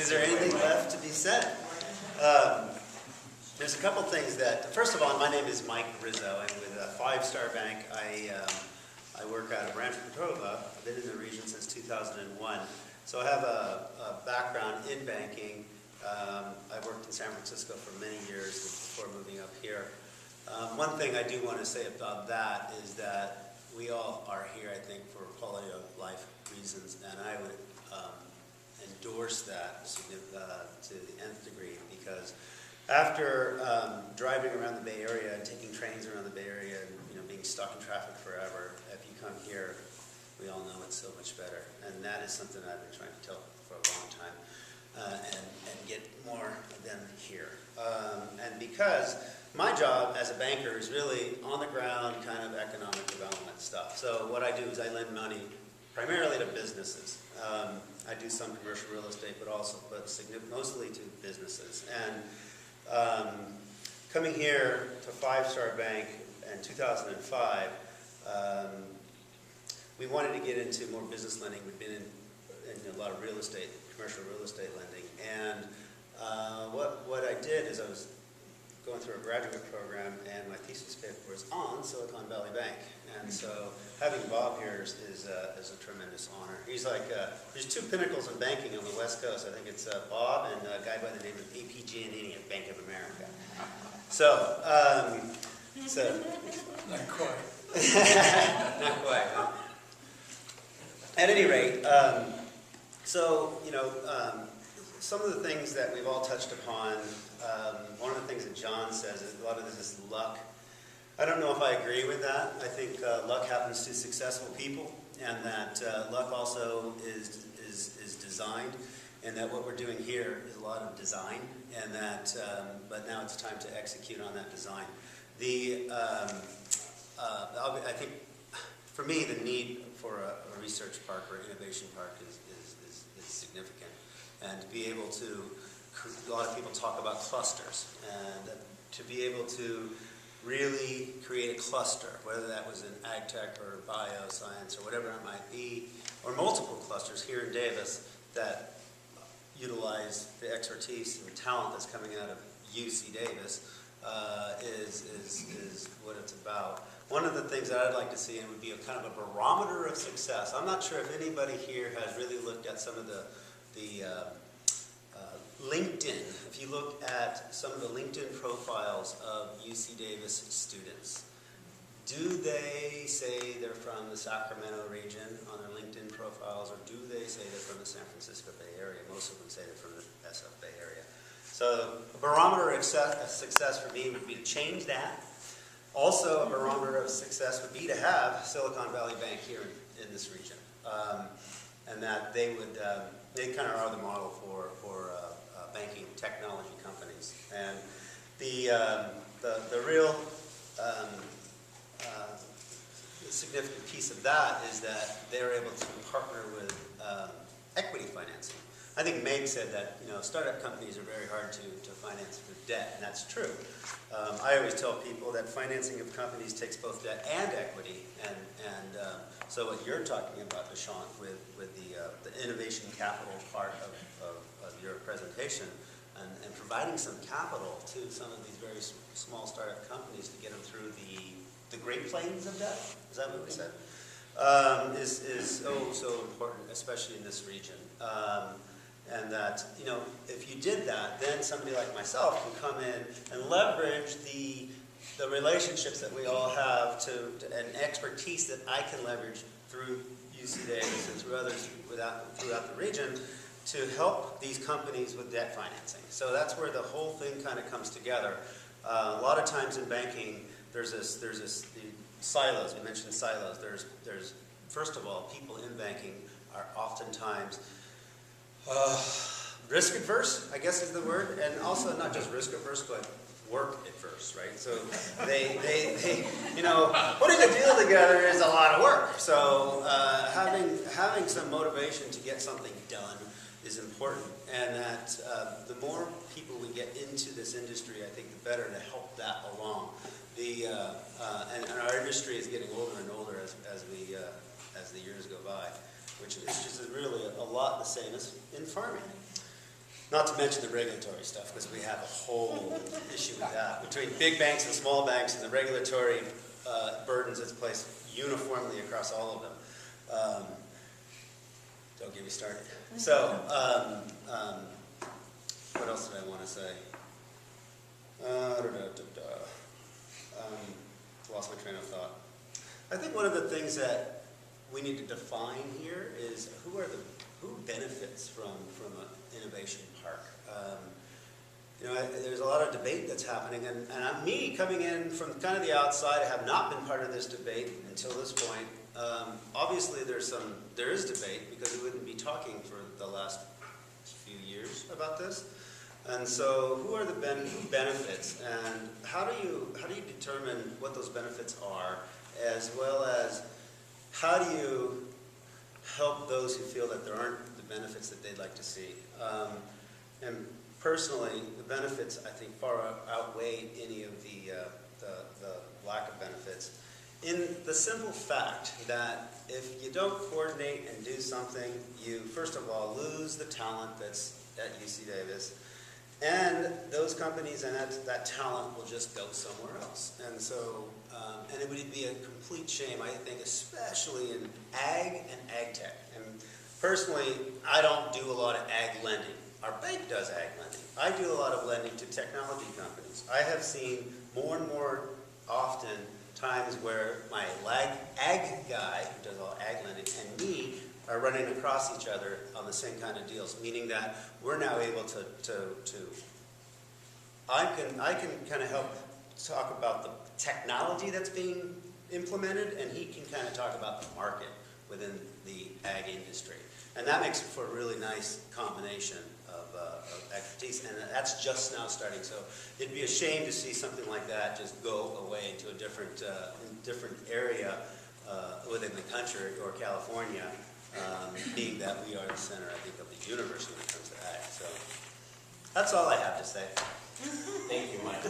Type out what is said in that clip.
Is there anything left to be said? There's a couple things that, first of all, my name is Mike Rizzo. I'm with Five Star Bank. I work out of Rancho Cordova. I've been in the region since 2001. So I have a background in banking. I worked in San Francisco for many years before moving up here. One thing I do want to say about that is that we all are here, I think, for quality of life reasons, and I would endorse that to the nth degree, because after driving around the Bay Area and taking trains around the Bay Area and being stuck in traffic forever, if you come here, we all know it's so much better, and that is something I've been trying to tell for a long time, and get more than here. And because my job as a banker is really on the ground kind of economic development stuff. So what I do is I lend money primarily to businesses. I do some commercial real estate, but mostly to businesses. And coming here to Five Star Bank in 2005, we wanted to get into more business lending. We'd been in a lot of real estate, commercial real estate lending. And what I did is I was going through a graduate program, and my thesis paper was on Silicon Valley Bank. And so having Bob here is a tremendous honor. He's like, there's two pinnacles of banking on the West Coast. I think it's Bob and a guy by the name of A.P. Giannini at Bank of America. So Not quite. not quite, huh? At any rate, some of the things that we've all touched upon, one of the things that John says is a lot of this is luck. I don't know if I agree with that. I think luck happens to successful people, and that luck also is designed, and that what we're doing here is a lot of design, and that but now it's time to execute on that design. I think for me the need for a research park or innovation park is significant, and to be able to, a lot of people talk about clusters, and to be able to really create a cluster, whether that was in ag tech or bioscience or whatever it might be, or multiple clusters here in Davis that utilize the expertise and talent that's coming out of UC Davis, is what it's about. One of the things that I'd like to see, and would be a kind of a barometer of success. I'm not sure if anybody here has really looked at some of the LinkedIn. If you look at some of the LinkedIn profiles of UC Davis students, do they say they're from the Sacramento region on their LinkedIn profiles, or do they say they're from the San Francisco Bay Area? Most of them say they're from the SF Bay Area. So a barometer of success for me would be to change that. Also, a barometer of success would be to have Silicon Valley Bank here in this region, and that they kind of are the model for banking technology companies. And the real significant piece of that is that they're able to partner with equity financing. I think Meg said that startup companies are very hard to finance with debt, and that's true. I always tell people that financing of companies takes both debt and equity, and so what you're talking about, Deshant, with the innovation capital part of your presentation, and providing some capital to some of these very small startup companies to get them through the Great Plains of debt, is that what we said? Is so important, especially in this region. And that, if you did that, then somebody like myself can come in and leverage the relationships that we all have and expertise that I can leverage through UC Davis and through others throughout the region to help these companies with debt financing. So that's where the whole thing kind of comes together. A lot of times in banking, there's the silos. We mentioned silos. There's first of all, people in banking are oftentimes risk adverse, I guess is the word, and also not just risk adverse, but work adverse, right? So they putting a deal together is a lot of work. So having some motivation to get something done is important, and that the more people we get into this industry, I think the better to help that along. And our industry is getting older and older as the years go by, which is just really a lot the same as in farming. Not to mention the regulatory stuff, because we have a whole issue with that. Between big banks and small banks and the regulatory burdens that's placed uniformly across all of them. Don't get me started. So, what else did I want to say? Lost my train of thought. I think one of the things that we need to define here is who benefits from an innovation park. There's a lot of debate that's happening, and me coming in from kind of the outside, I have not been part of this debate until this point. Obviously, there is debate because we wouldn't be talking for the last few years about this. And so, who are the benefits, and how do you determine what those benefits are, as well as how do you help those who feel that there aren't the benefits that they'd like to see? And personally, the benefits I think far outweigh any of the lack of benefits. In the simple fact that if you don't coordinate and do something, you first of all lose the talent that's at UC Davis. And those companies and that talent will just go somewhere else. And so, and it would be a complete shame, I think, especially in ag and ag tech. And personally, I don't do a lot of ag lending. Our bank does ag lending. I do a lot of lending to technology companies. I have seen more and more often times where my ag guy, who does all ag lending, and me are running across each other on the same kind of deals, meaning that we're now able to I can kind of help talk about the technology that's being implemented, and he can kind of talk about the market within the ag industry. And that makes for a really nice combination of expertise, and that's just now starting. So it'd be a shame to see something like that just go away into a different area within the country or California. Being that we are the center, I think, of the universe when it comes to ag. So that's all I have to say. Thank you, Mike.